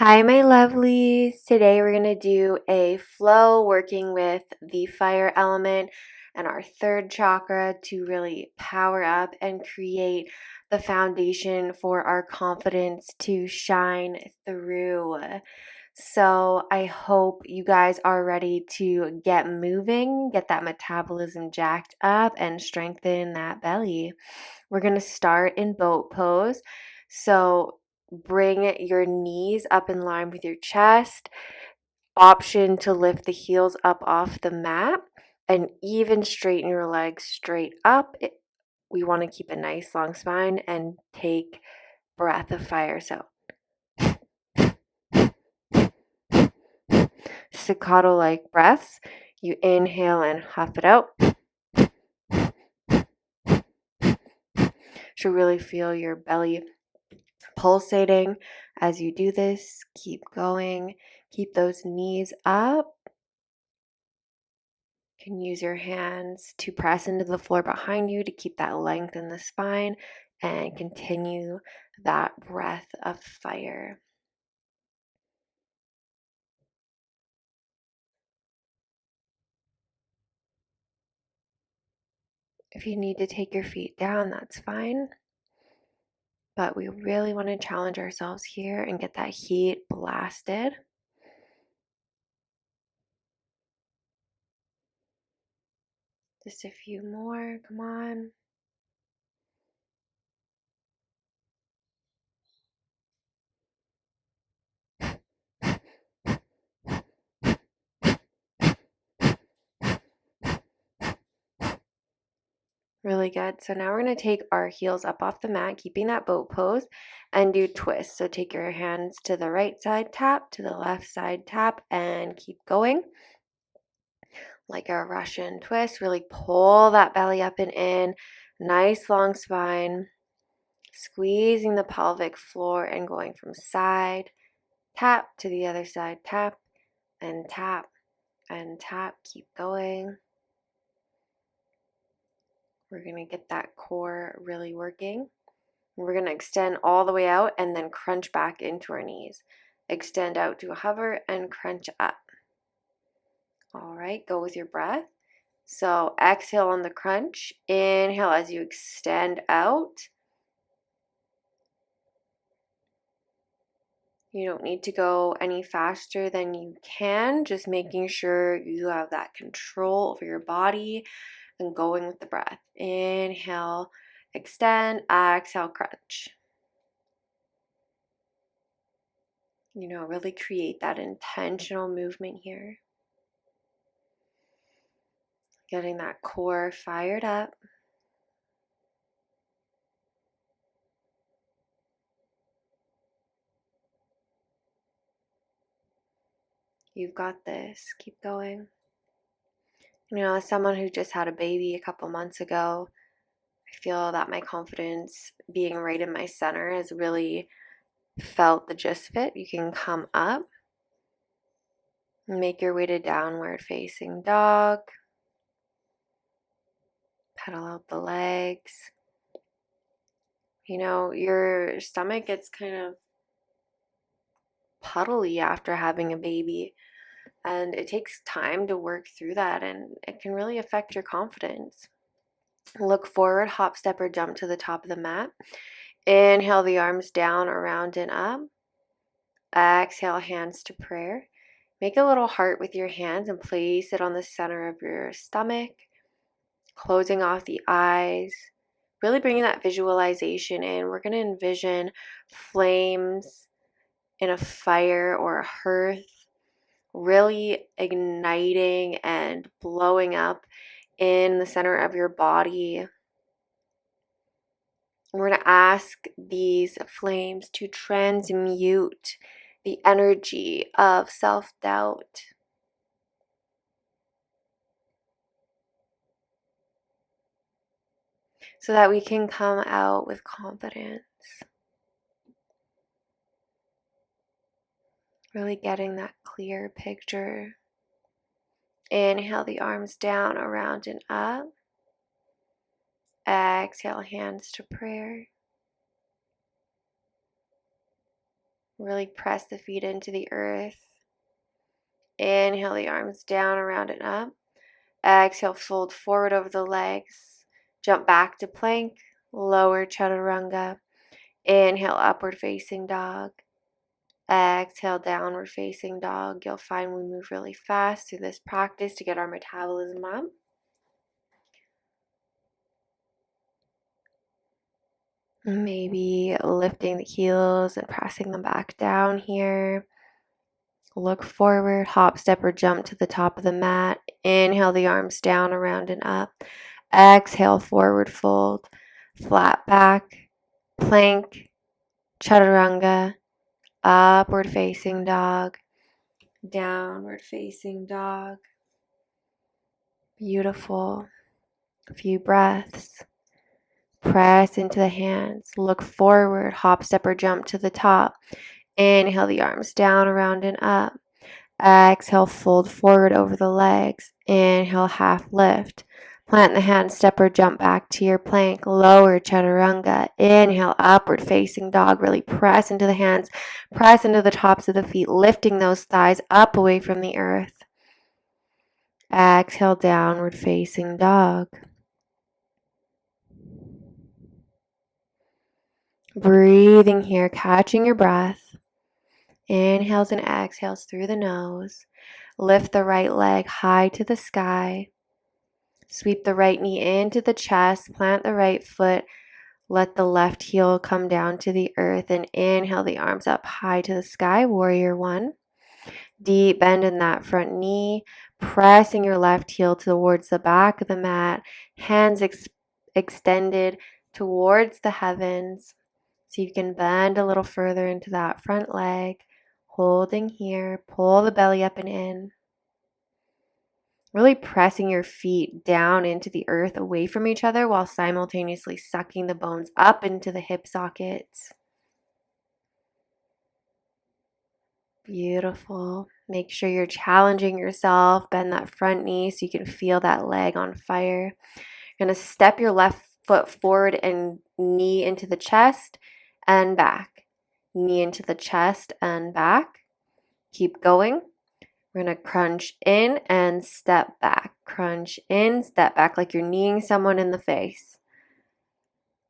Hi, my lovelies. Today we're going to do a flow working with the fire element and our third chakra to really power up and create the foundation for our confidence to shine through. So, I hope you guys are ready to get moving, get that metabolism jacked up, and strengthen that belly. We're going to start in boat pose. So, bring your knees up in line with your chest. Option to lift the heels up off the mat and even straighten your legs straight up. We want to keep a nice long spine and take breath of fire. So, staccato like breaths. You inhale and huff it out. Should really feel your belly pulsating as you do this. Keep going. Keep those knees up. You can use your hands to press into the floor behind you to keep that length in the spine and continue that breath of fire. If you need to take your feet down, that's fine. But we really want to challenge ourselves here and get that heat blasted. Just a few more. Come on. Really good. So now we're going to take our heels up off the mat, keeping that boat pose, and do twists. So take your hands to the right side, tap, to the left side, tap, and keep going. Like a Russian twist, really pull that belly up and in. Nice long spine. Squeezing the pelvic floor and going from side, tap to the other side, tap, and tap, and tap. Keep going. We're going to get that core really working. We're going to extend all the way out and then crunch back into our knees. Extend out to a hover and crunch up. All right, go with your breath. So exhale on the crunch. Inhale as you extend out. You don't need to go any faster than you can, just making sure you have that control over your body and going with the breath. Inhale, extend, exhale, crunch. Really create that intentional movement here. Getting that core fired up. You've got this. Keep going. As someone who just had a baby a couple months ago, I feel that my confidence being right in my center has really felt the gist of it. You can come up, make your way to downward facing dog, pedal out the legs. Your stomach gets kind of puddly after having a baby, and it takes time to work through that, and it can really affect your confidence. Look forward, hop, step, or jump to the top of the mat. Inhale the arms down, around, and up. Exhale, hands to prayer. Make a little heart with your hands and place it on the center of your stomach, closing off the eyes. Really bringing that visualization in. We're going to envision flames in a fire or a hearth, really igniting and blowing up in the center of your body. We're going to ask these flames to transmute the energy of self-doubt. So that we can come out with confidence. Really getting that clear picture. Inhale the arms down, around, and up. Exhale, hands to prayer. Really press the feet into the earth. Inhale the arms down, around and up. Exhale, fold forward over the legs. Jump back to plank. Lower chaturanga. Inhale, upward facing dog. Exhale, downward facing dog. You'll find we move really fast through this practice to get our metabolism up. Maybe lifting the heels and pressing them back down here. Look forward, hop, step, or jump to the top of the mat. Inhale the arms down, around and up. Exhale, forward fold, flat back, plank, chaturanga, upward facing dog, downward facing dog. Beautiful. A few breaths. Press into the hands. Look forward, hop, step, or jump to the top. Inhale the arms down, around and up. Exhale, fold forward over the legs. Inhale, half lift. Plant the hand, step or jump back to your plank. Lower chaturanga. Inhale, upward facing dog. Really press into the hands. Press into the tops of the feet, lifting those thighs up away from the earth. Exhale, downward facing dog. Breathing here, catching your breath. Inhales and exhales through the nose. Lift the right leg high to the sky. Sweep the right knee into the chest. Plant the right foot. Let the left heel come down to the earth and inhale the arms up high to the sky. Warrior one. Deep bend in that front knee. Pressing your left heel towards the back of the mat. Hands extended towards the heavens. So you can bend a little further into that front leg. Holding here. Pull the belly up and in. Really pressing your feet down into the earth away from each other while simultaneously sucking the bones up into the hip sockets. Beautiful. Make sure you're challenging yourself. Bend that front knee so you can feel that leg on fire. You're going to step your left foot forward and knee into the chest and back. Knee into the chest and back. Keep going. We're going to crunch in and step back. Crunch in, step back like you're kneeing someone in the face.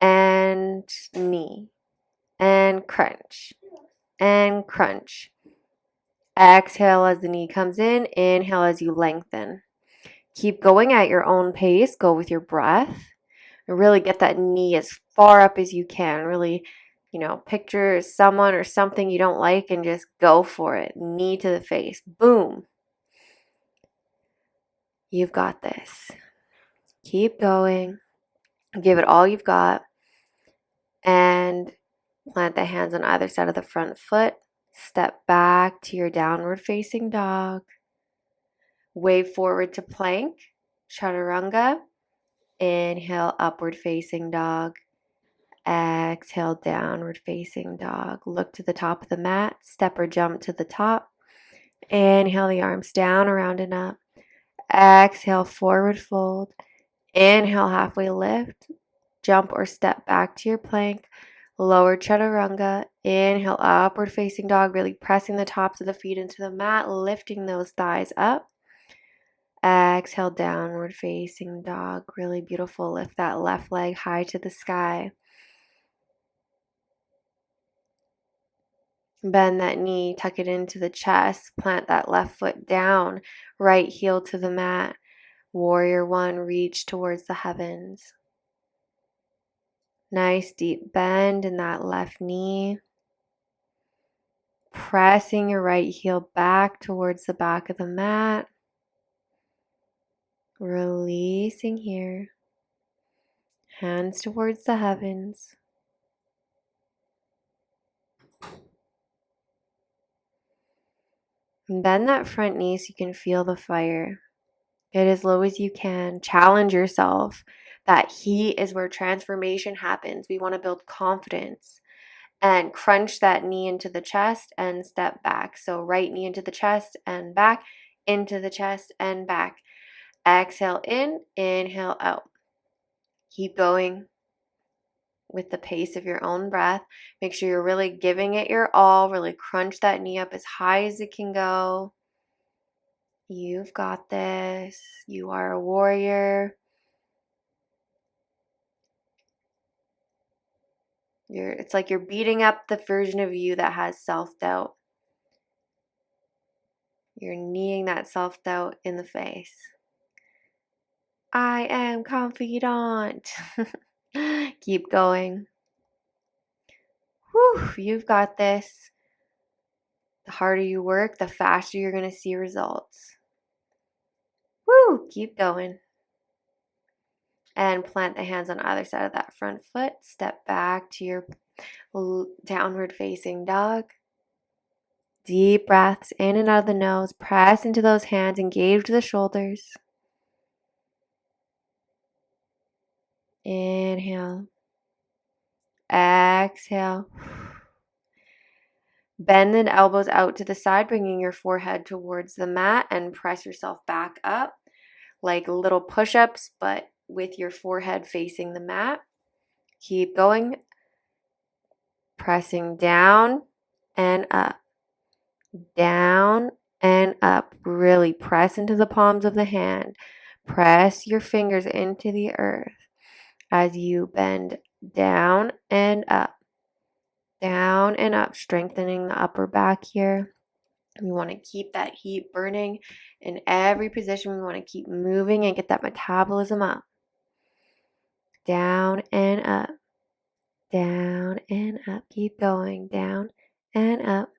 And knee. And crunch. And crunch. Exhale as the knee comes in. Inhale as you lengthen. Keep going at your own pace. Go with your breath. And really get that knee as far up as you can. Really, picture someone or something you don't like and just go for it. Knee to the face. Boom. You've got this. Keep going. Give it all you've got. And plant the hands on either side of the front foot. Step back to your downward facing dog. Wave forward to plank. Chaturanga. Inhale, upward facing dog. Exhale, downward facing dog. Look to the top of the mat. Step or jump to the top. Inhale the arms down, around and up. Exhale, forward fold. Inhale, halfway lift. Jump or step back to your plank. Lower chaturanga. Inhale, upward facing dog. Really pressing the tops of the feet into the mat. Lifting those thighs up. Exhale, downward facing dog. Really beautiful. Lift that left leg high to the sky. Bend that knee, tuck it into the chest, plant that left foot down, right heel to the mat. Warrior one, reach towards the heavens. Nice deep bend in that left knee. Pressing your right heel back towards the back of the mat. Releasing here. Hands towards the heavens. Bend that front knee so you can feel the fire. Get as low as you can. Challenge yourself. That heat is where transformation happens. We want to build confidence. And crunch that knee into the chest and step back. So right knee into the chest and back, into the chest and back. Exhale in, inhale out. Keep going. with the pace of your own breath. Make sure you're really giving it your all. Really crunch that knee up as high as it can go. You've got this. You are a warrior. It's like you're beating up the version of you that has self-doubt. You're kneeing that self-doubt in the face. I am confident. Keep going. Whew, you've got this. The harder you work, the faster you're going to see results. Woo, keep going. And plant the hands on either side of that front foot. Step back to your downward facing dog. Deep breaths in and out of the nose. Press into those hands. Engage the shoulders. Inhale. Exhale. Bend the elbows out to the side, bringing your forehead towards the mat, and press yourself back up like little push-ups, but with your forehead facing the mat. Keep going. Pressing down and up. Down and up. Really press into the palms of the hand. Press your fingers into the earth as you bend down and up. Down and up, strengthening the upper back here. We want to keep that heat burning in every position. We want to keep moving and get that metabolism up. Down and up. Down and up. Keep going. Down and up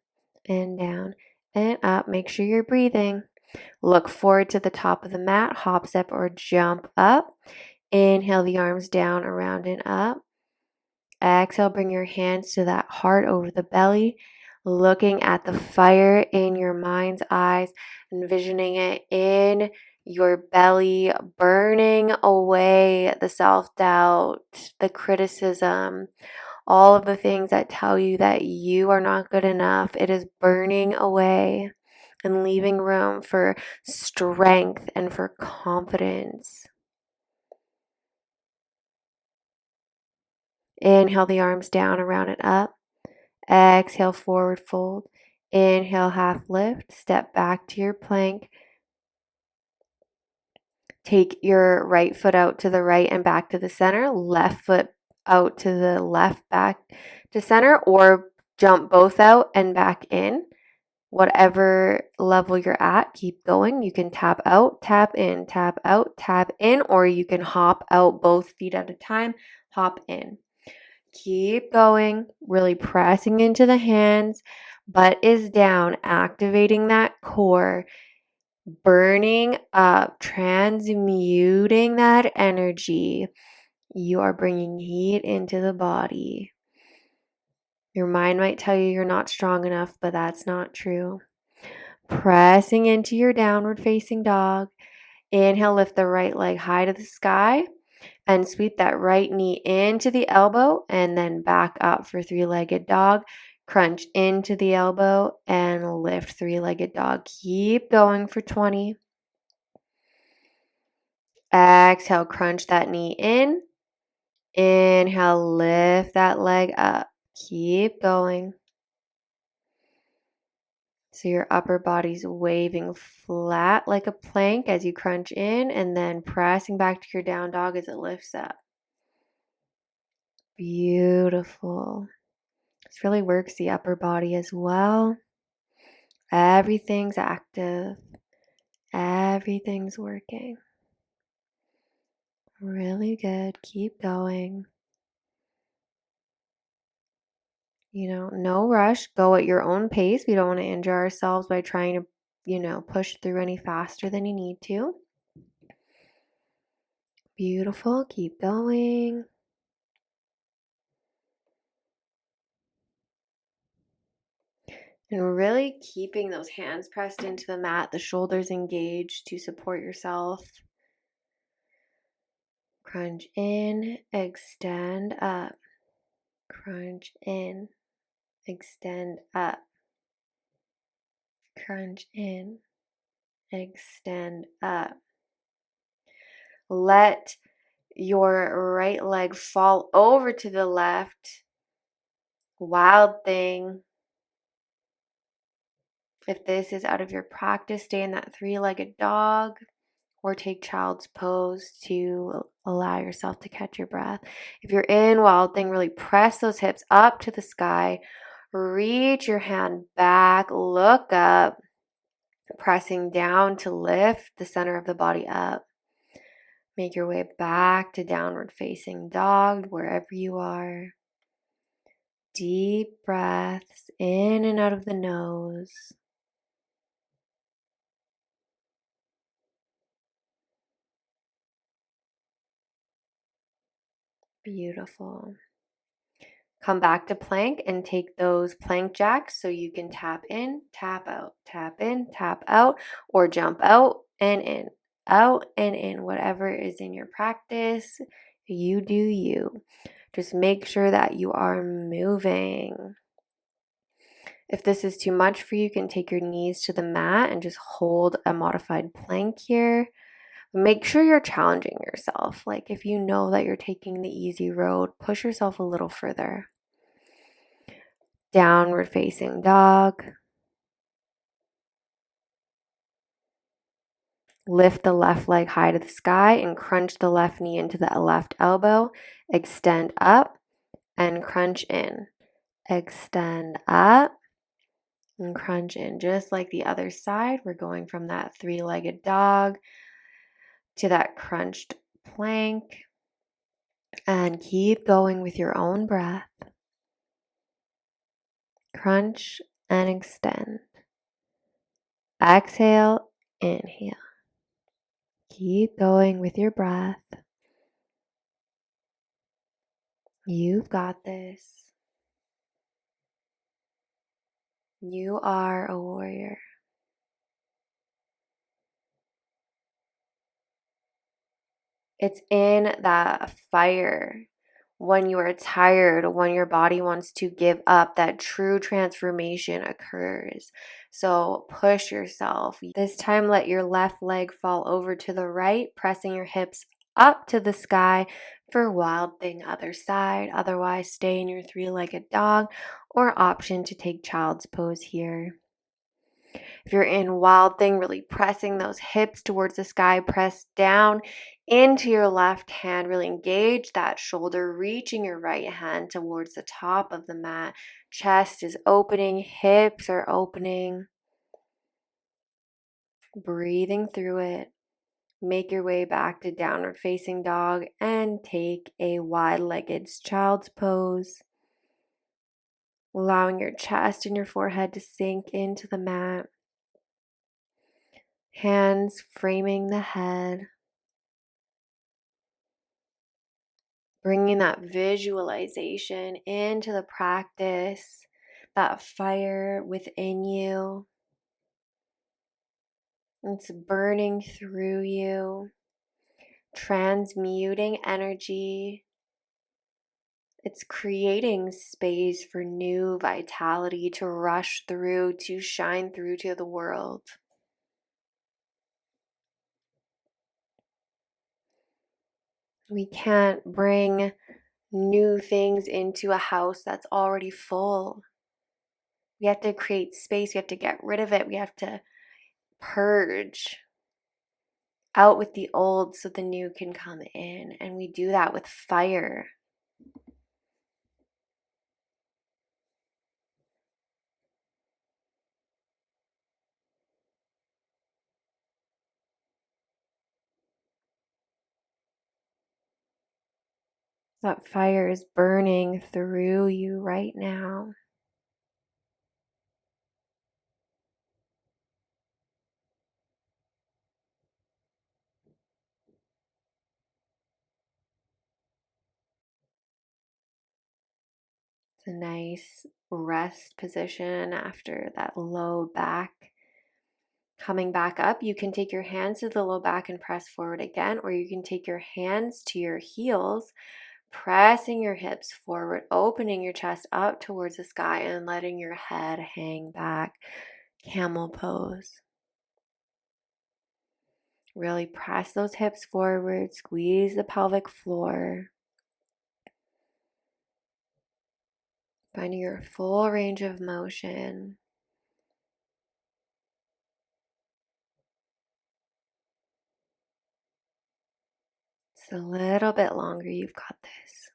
and down and up. Make sure you're breathing. Look forward to the top of the mat. Hop, step, or jump up. Inhale the arms down, around, and up. Exhale, bring your hands to that heart over the belly, looking at the fire in your mind's eyes, envisioning it in your belly, burning away the self-doubt, the criticism, all of the things that tell you that you are not good enough. It is burning away and leaving room for strength and for confidence. Inhale the arms down, around, and up. Exhale, forward fold. Inhale, half lift. Step back to your plank. Take your right foot out to the right and back to the center. Left foot out to the left, back to center, or jump both out and back in. Whatever level you're at, keep going. You can tap out, tap in, tap out, tap in, or you can hop out both feet at a time, hop in. Keep going, really pressing into the hands. Butt is down, activating that core, burning up, transmuting that energy. You are bringing heat into the body. Your mind might tell you you're not strong enough, but that's not true. Pressing into your downward facing dog. Inhale, lift the right leg high to the sky and sweep that right knee into the elbow and then back up for three-legged dog. Crunch into the elbow and lift three-legged dog. Keep going for 20. Exhale, crunch that knee in. Inhale, lift that leg up. Keep going. So your upper body's waving flat like a plank as you crunch in and then pressing back to your down dog as it lifts up. Beautiful. This really works the upper body as well. Everything's active. Everything's working. Really good. Keep going. No rush. Go at your own pace. We don't want to injure ourselves by trying to, push through any faster than you need to. Beautiful. Keep going. And really keeping those hands pressed into the mat, the shoulders engaged to support yourself. Crunch in, extend up. Crunch in, extend up. Crunch in, extend up. Let your right leg fall over to the left. Wild thing. If this is out of your practice, stay in that three-legged dog or take child's pose to allow yourself to catch your breath. If you're in wild thing, really press those hips up to the sky. Reach your hand back, look up, pressing down to lift the center of the body up. Make your way back to downward facing dog, wherever you are. Deep breaths in and out of the nose. Beautiful. Come back to plank and take those plank jacks so you can tap in, tap in, tap out, or jump out and in, whatever is in your practice. You do you. Just make sure that you are moving. If this is too much for you, you can take your knees to the mat and just hold a modified plank here. Make sure you're challenging yourself. Like if you know that you're taking the easy road, push yourself a little further. Downward facing dog. Lift the left leg high to the sky and crunch the left knee into the left elbow. Extend up and crunch in. Extend up and crunch in. Just like the other side, we're going from that three-legged dog to that crunched plank. And keep going with your own breath. Crunch and extend. Exhale, inhale. Keep going with your breath. You've got this. You are a warrior. It's in that fire when you are tired, when your body wants to give up, that true transformation occurs. So push yourself. This time, let your left leg fall over to the right, pressing your hips up to the sky for wild thing other side. Otherwise, stay in your three-legged dog or option to take child's pose here. If you're in wild thing, really pressing those hips towards the sky, press down into your left hand, really engage that shoulder, reaching your right hand towards the top of the mat. Chest is opening, hips are opening. Breathing through it. Make your way back to downward facing dog and take a wide-legged child's pose. Allowing your chest and your forehead to sink into the mat. Hands framing the head. Bringing that visualization into the practice, that fire within you. It's burning through you, transmuting energy. It's creating space for new vitality to rush through, to shine through to the world. We can't bring new things into a house that's already full. We have to create space. We have to get rid of it. We have to purge out with the old so the new can come in. And we do that with fire. That fire is burning through you right now. It's a nice rest position after that low back. Coming back up, you can take your hands to the low back and press forward again, or you can take your hands to your heels, pressing your hips forward, opening your chest up towards the sky and letting your head hang back. Camel pose. Really press those hips forward, squeeze the pelvic floor. Finding your full range of motion. Just a little bit longer, you've got this.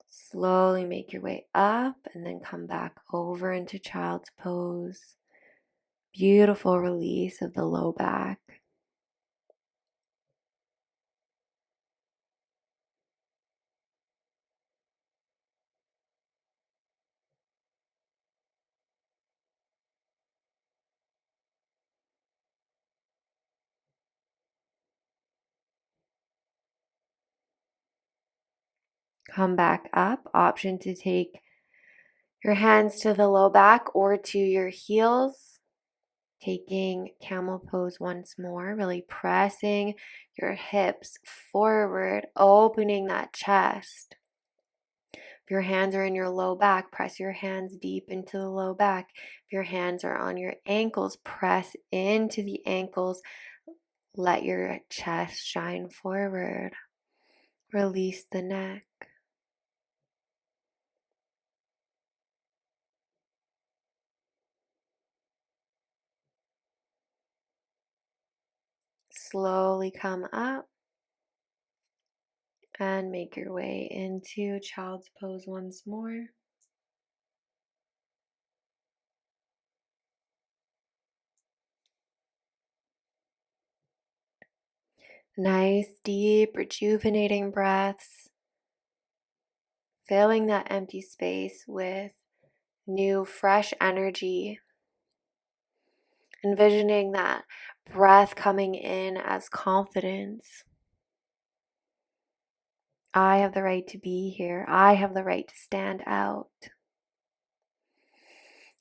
Slowly make your way up and then come back over into child's pose. Beautiful release of the low back. Come back up. Option to take your hands to the low back or to your heels. Taking camel pose once more, really pressing your hips forward, opening that chest. If your hands are in your low back, press your hands deep into the low back. If your hands are on your ankles, press into the ankles. Let your chest shine forward. Release the neck. Slowly come up and make your way into child's pose once more. Nice, deep, rejuvenating breaths. Filling that empty space with new, fresh energy. Envisioning that breath coming in as confidence. I have the right to be here. I have the right to stand out.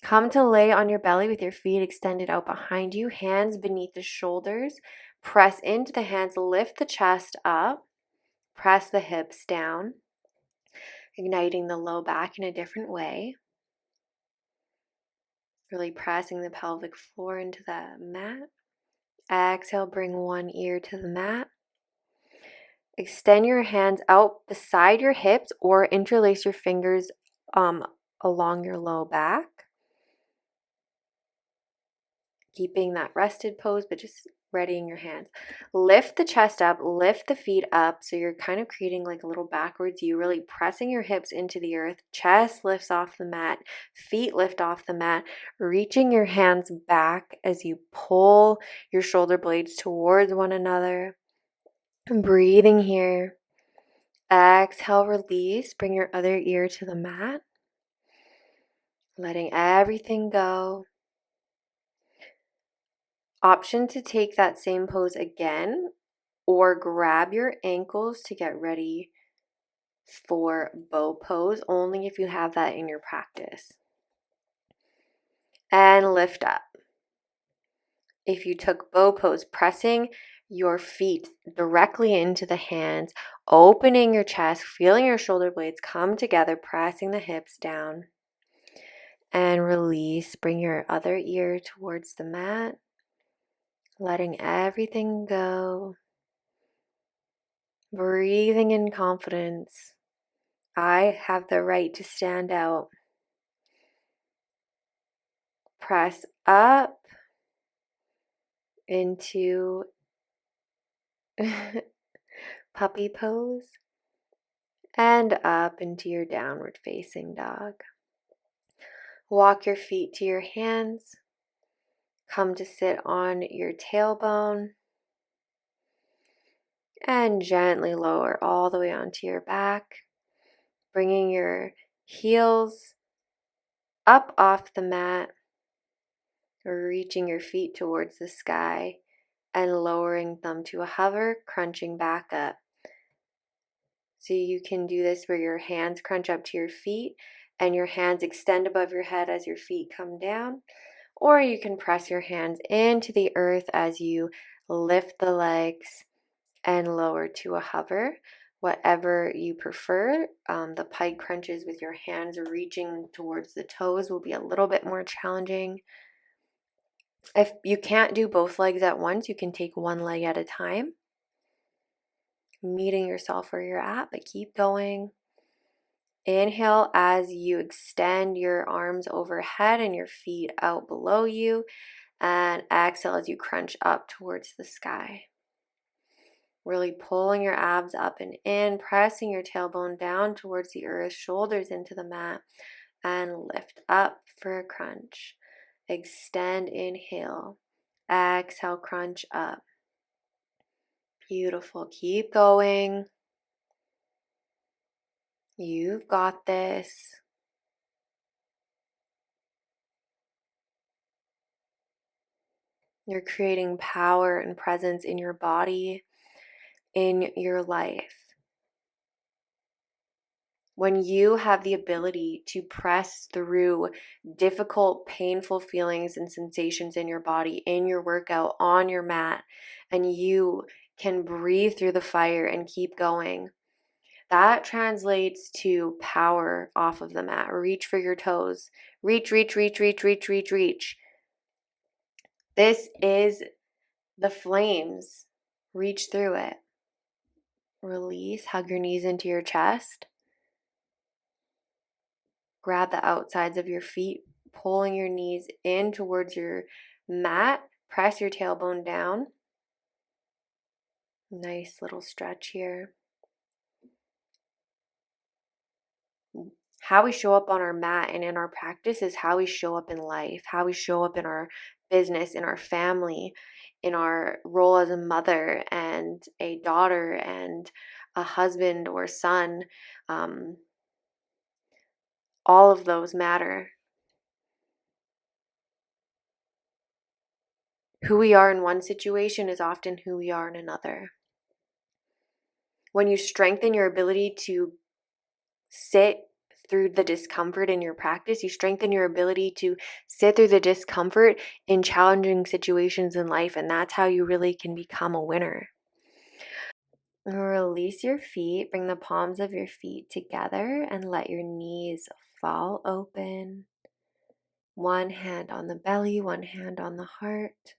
Come to lay on your belly with your feet extended out behind you, hands beneath the shoulders. Press into the hands, lift the chest up, press the hips down, igniting the low back in a different way. Really pressing the pelvic floor into the mat. Exhale, bring one ear to the mat. Extend your hands out beside your hips or interlace your fingers along your low back. Keeping that rested pose, but just readying your hands. Lift the chest up, lift the feet up. So you're kind of creating like a little backwards U, really pressing your hips into the earth. Chest lifts off the mat, feet lift off the mat, reaching your hands back as you pull your shoulder blades towards one another. Breathing here. Exhale, release. Bring your other ear to the mat. Letting everything go. Option to take that same pose again or grab your ankles to get ready for bow pose, only if you have that in your practice. And lift up. If you took bow pose, pressing your feet directly into the hands, opening your chest, feeling your shoulder blades come together, pressing the hips down. And release. Bring your other ear towards the mat, letting everything go. Breathing in confidence. I have the right to stand out. Press up into puppy pose and up into your downward facing dog. Walk your feet to your hands. Come to sit on your tailbone and gently lower all the way onto your back, bringing your heels up off the mat, reaching your feet towards the sky and lowering them to a hover, crunching back up. So you can do this where your hands crunch up to your feet and your hands extend above your head as your feet come down, or you can press your hands into the earth as you lift the legs and lower to a hover. Whatever you prefer. The pike crunches with your hands reaching towards the toes will be a little bit more challenging. If you can't do both legs at once, you can take one leg at a time, meeting yourself where you're at, but keep going. Inhale as you extend your arms overhead and your feet out below you, and exhale as you crunch up towards the sky. Really pulling your abs up and in, pressing your tailbone down towards the earth, shoulders into the mat, and lift up for a crunch. Extend, inhale. Exhale, crunch up. Beautiful. Keep going. You've got this. You're creating power and presence in your body, in your life. When you have the ability to press through difficult, painful feelings and sensations in your body, in your workout, on your mat, and you can breathe through the fire and keep going, that translates to power off of the mat. Reach for your toes. Reach, reach, reach, reach, reach, reach, reach. This is the flames. Reach through it. Release. Hug your knees into your chest. Grab the outsides of your feet, pulling your knees in towards your mat. Press your tailbone down. Nice little stretch here. How we show up on our mat and in our practice is how we show up in life, how we show up in our business, in our family, in our role as a mother and a daughter and a husband or son. All of those matter. Who we are in one situation is often who we are in another. When you strengthen your ability to sit through the discomfort in your practice, you strengthen your ability to sit through the discomfort in challenging situations in life, and that's how you really can become a winner. Release your feet, bring the palms of your feet together, and let your knees fall open. One hand on the belly, one hand on the heart.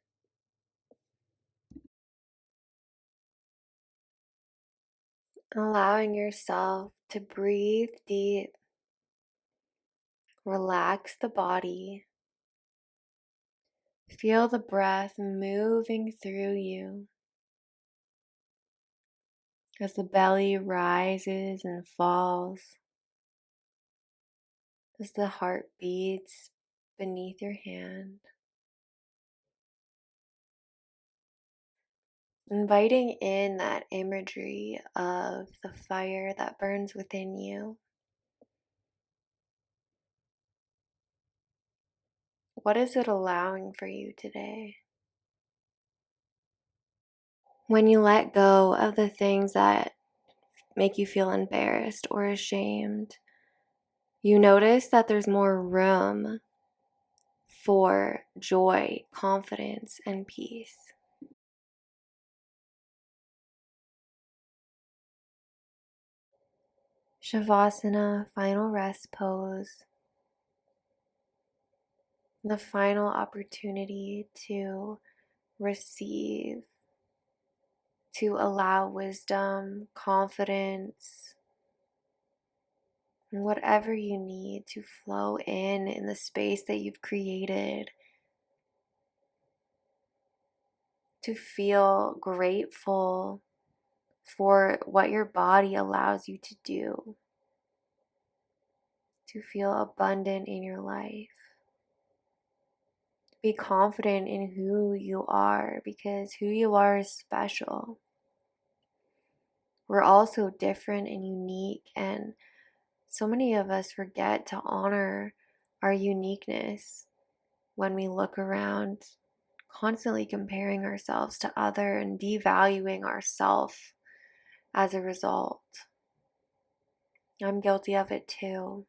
Allowing yourself to breathe deep. Relax the body. Feel the breath moving through you as the belly rises and falls, as the heart beats beneath your hand. Inviting in that imagery of the fire that burns within you. What is it allowing for you today? When you let go of the things that make you feel embarrassed or ashamed, you notice that there's more room for joy, confidence, and peace. Shavasana, final rest pose. The final opportunity to receive, to allow wisdom, confidence, and whatever you need to flow in the space that you've created. To feel grateful for what your body allows you to do. To feel abundant in your life. Be confident in who you are, because who you are is special. We're all so different and unique, and so many of us forget to honor our uniqueness when we look around, constantly comparing ourselves to other and devaluing ourselves as a result. I'm guilty of it too.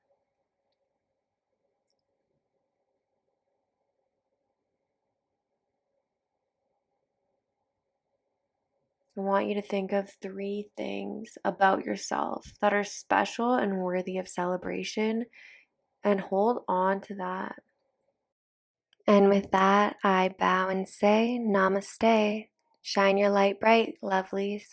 I want you to think of 3 things about yourself that are special and worthy of celebration, and hold on to that. And with that, I bow and say namaste. Shine your light bright, lovelies.